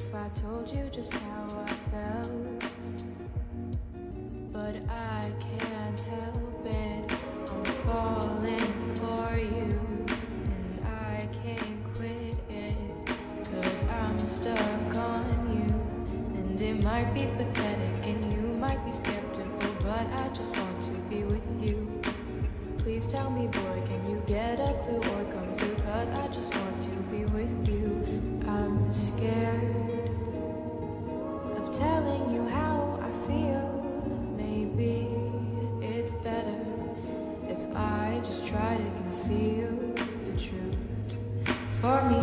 if I told you just how I felt, but I can't help it. I'm falling for you, and I can't quit it, 'cause I'm stuck on you. And it might be pathetic and you might be skeptical, but I just want to be with you. Please tell me, boy, can you get a clue or come through? 'Cause I just want to be with you. I'm scared of telling you how I feel. Maybe it's better if I just try to conceal the truth. For me,